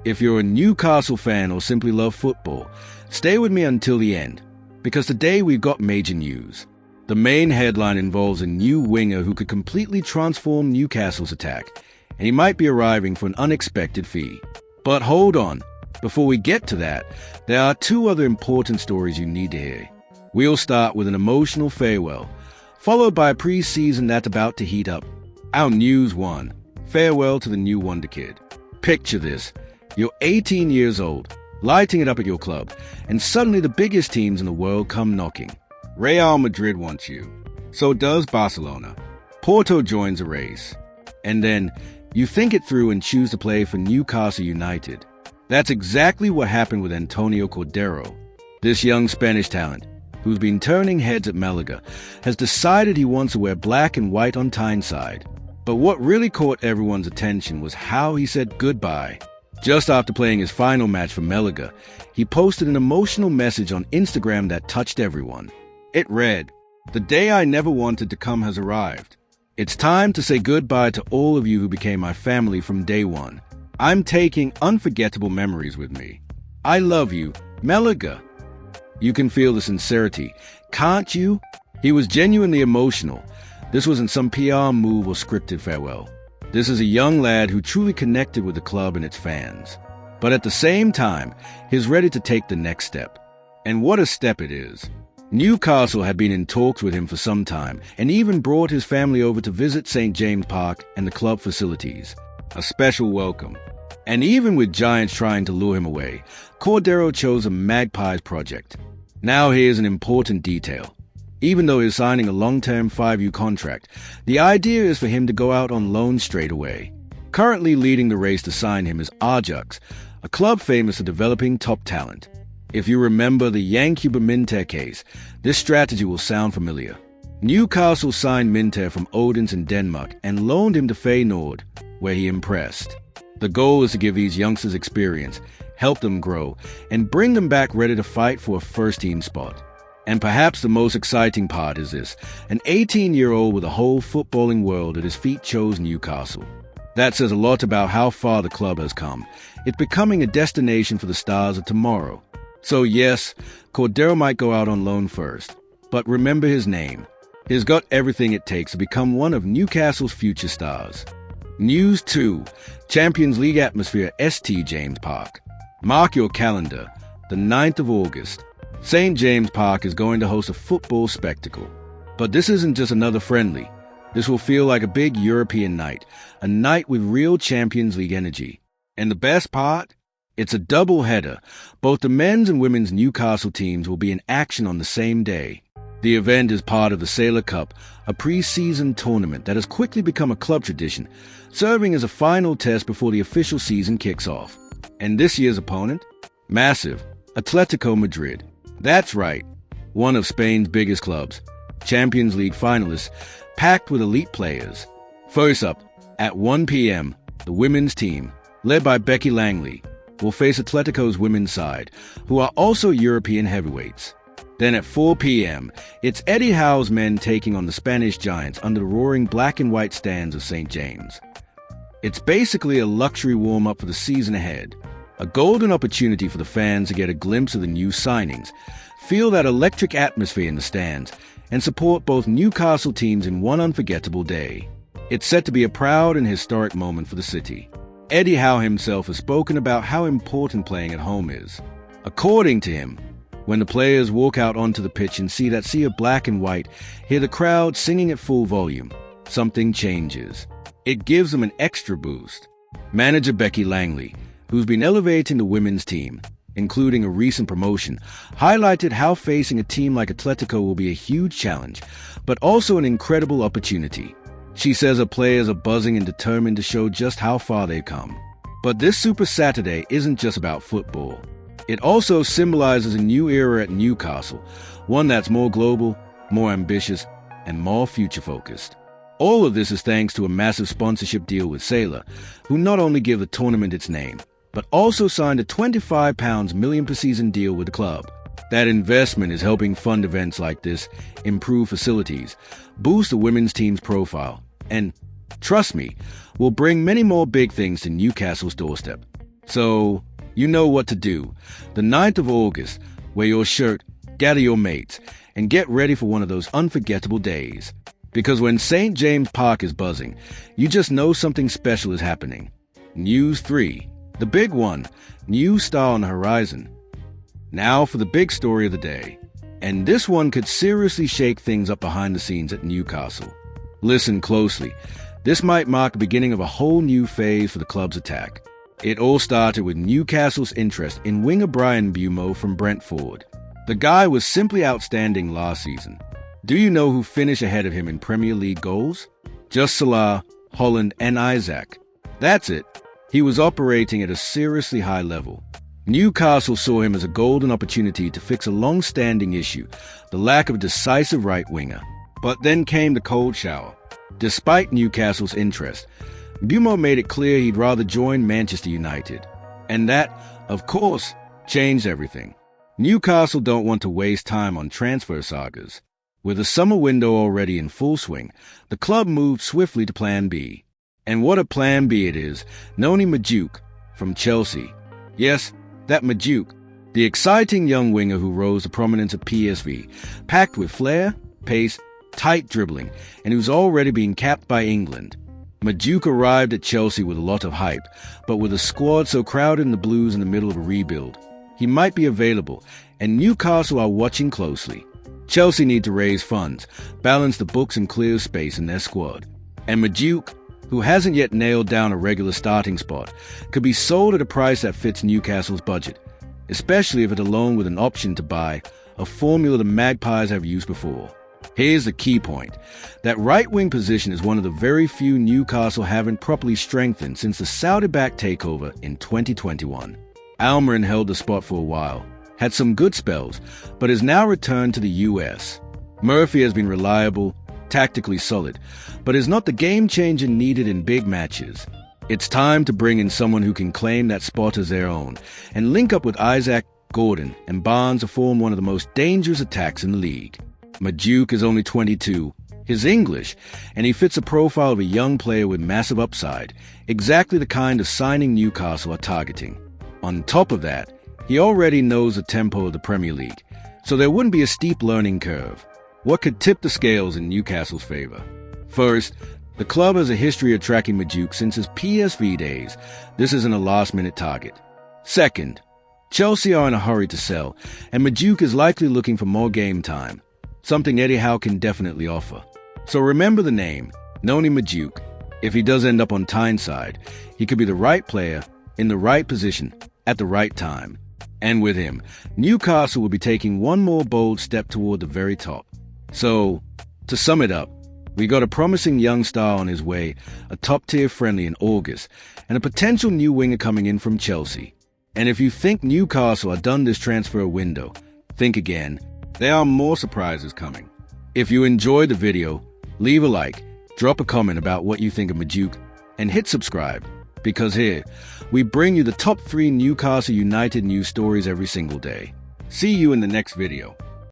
If you're a Newcastle fan or simply love football, stay with me until the end, because today we've got major news. The main headline involves a new winger who could completely transform Newcastle's attack, and he might be arriving for an unexpected fee. But hold on, before we get to that, there are two other important stories you need to hear. We'll start with an emotional farewell, followed by a pre-season that's about to heat up. Our News 1, farewell to the new Wonder Kid. Picture this, you're 18 years old, lighting it up at your club, and suddenly the biggest teams in the world come knocking. Real Madrid wants you. So does Barcelona. Porto joins the race. And then, you think it through and choose to play for Newcastle United. That's exactly what happened with Antonio Cordero. This young Spanish talent, who's been turning heads at Malaga, has decided he wants to wear black and white on Tyneside. But what really caught everyone's attention was how he said goodbye. Just after playing his final match for Malaga, he posted an emotional message on Instagram that touched everyone. It read, "The day I never wanted to come has arrived. It's time to say goodbye to all of you who became my family from day one. I'm taking unforgettable memories with me. I love you, Malaga." You can feel the sincerity, can't you? He was genuinely emotional. This wasn't some PR move or scripted farewell. This is a young lad who truly connected with the club and its fans. But at the same time, he's ready to take the next step. And what a step it is. Newcastle had been in talks with him for some time and even brought his family over to visit St. James Park and the club facilities. A special welcome. And even with Giants trying to lure him away, Cordero chose a Magpies project. Now here's an important detail. Even though he's signing a long-term 5-year contract, the idea is for him to go out on loan straight away. Currently leading the race to sign him is Ajax, a club famous for developing top talent. If you remember the Yankuba Minter case, this strategy will sound familiar. Newcastle signed Minter from Odense in Denmark and loaned him to Feyenoord, where he impressed. The goal is to give these youngsters experience, help them grow, and bring them back ready to fight for a first-team spot. And perhaps the most exciting part is this, an 18-year-old with the whole footballing world at his feet chose Newcastle. That says a lot about how far the club has come. It's becoming a destination for the stars of tomorrow. So yes, Cordero might go out on loan first, but remember his name. He's got everything it takes to become one of Newcastle's future stars. News 2, Champions League atmosphere at St. James Park. Mark your calendar, the 9th of August. St. James Park is going to host a football spectacle. But this isn't just another friendly. This will feel like a big European night, a night with real Champions League energy. And the best part? It's a double-header. Both the men's and women's Newcastle teams will be in action on the same day. The event is part of the Sailor Cup, a pre-season tournament that has quickly become a club tradition, serving as a final test before the official season kicks off. And this year's opponent? Massive, Atletico Madrid. That's right, one of Spain's biggest clubs, Champions League finalists, packed with elite players. First up, at 1 p.m., the women's team, led by Becky Langley, will face Atletico's women's side, who are also European heavyweights. Then at 4 p.m., it's Eddie Howe's men taking on the Spanish Giants under the roaring black and white stands of St. James. It's basically a luxury warm-up for the season ahead. A golden opportunity for the fans to get a glimpse of the new signings, feel that electric atmosphere in the stands, and support both Newcastle teams in one unforgettable day. It's set to be a proud and historic moment for the city. Eddie Howe himself has spoken about how important playing at home is. According to him, when the players walk out onto the pitch and see that sea of black and white, hear the crowd singing at full volume, something changes. It gives them an extra boost. Manager Becky Langley, who's been elevating the women's team, including a recent promotion, highlighted how facing a team like Atletico will be a huge challenge, but also an incredible opportunity. She says her players are buzzing and determined to show just how far they've come. But this Super Saturday isn't just about football. It also symbolizes a new era at Newcastle, one that's more global, more ambitious, and more future-focused. All of this is thanks to a massive sponsorship deal with Sailor, who not only give the tournament its name, but also signed a £25 million per season deal with the club. That investment is helping fund events like this, improve facilities, boost the women's team's profile, and, trust me, will bring many more big things to Newcastle's doorstep. So, you know what to do. The 9th of August, wear your shirt, gather your mates, and get ready for one of those unforgettable days. Because when St. James Park is buzzing, you just know something special is happening. News 3. The big one. New star on the horizon. Now for the big story of the day. And this one could seriously shake things up behind the scenes at Newcastle. Listen closely. This might mark the beginning of a whole new phase for the club's attack. It all started with Newcastle's interest in winger Bryan Mbeumo from Brentford. The guy was simply outstanding last season. Do you know who finished ahead of him in Premier League goals? Just Salah, Holland, and Isaac. That's it. He was operating at a seriously high level. Newcastle saw him as a golden opportunity to fix a long-standing issue, the lack of a decisive right winger. But then came the cold shower. Despite Newcastle's interest, Mbeumo made it clear he'd rather join Manchester United. And that, of course, changed everything. Newcastle don't want to waste time on transfer sagas. With the summer window already in full swing, the club moved swiftly to Plan B. And what a Plan B it is. Noni Madueke from Chelsea. Yes, that Madueke, the exciting young winger who rose to prominence at PSV, packed with flair, pace, tight dribbling, and who's already being capped by England. Madueke arrived at Chelsea with a lot of hype, but with a squad so crowded in the Blues in the middle of a rebuild, he might be available, and Newcastle are watching closely. Chelsea need to raise funds, balance the books and clear space in their squad. And Madueke, who hasn't yet nailed down a regular starting spot, could be sold at a price that fits Newcastle's budget, especially if it alone with an option to buy, a formula the Magpies have used before. Here's the key point. That right-wing position is one of the very few Newcastle haven't properly strengthened since the Saudi-backed takeover in 2021. Almiron held the spot for a while, had some good spells, but has now returned to the US. Murphy has been reliable, tactically solid, but is not the game-changer needed in big matches. It's time to bring in someone who can claim that spot as their own, and link up with Isaac, Gordon, and Barnes to form one of the most dangerous attacks in the league. Madueke is only 22, he's English, and he fits a profile of a young player with massive upside, exactly the kind of signing Newcastle are targeting. On top of that, he already knows the tempo of the Premier League, so there wouldn't be a steep learning curve. What could tip the scales in Newcastle's favor? First, the club has a history of tracking Madueke since his PSV days. This isn't a last-minute target. Second, Chelsea are in a hurry to sell, and Madueke is likely looking for more game time, something Eddie Howe can definitely offer. So remember the name, Noni Madueke. If he does end up on Tyneside, he could be the right player, in the right position, at the right time. And with him, Newcastle will be taking one more bold step toward the very top. So, to sum it up, we got a promising young star on his way, a top-tier friendly in August, and a potential new winger coming in from Chelsea. And if you think Newcastle are done this transfer window, think again. There are more surprises coming. If you enjoyed the video, leave a like, drop a comment about what you think of Madueke, and hit subscribe, because here, we bring you the top 3 Newcastle United news stories every single day. See you in the next video.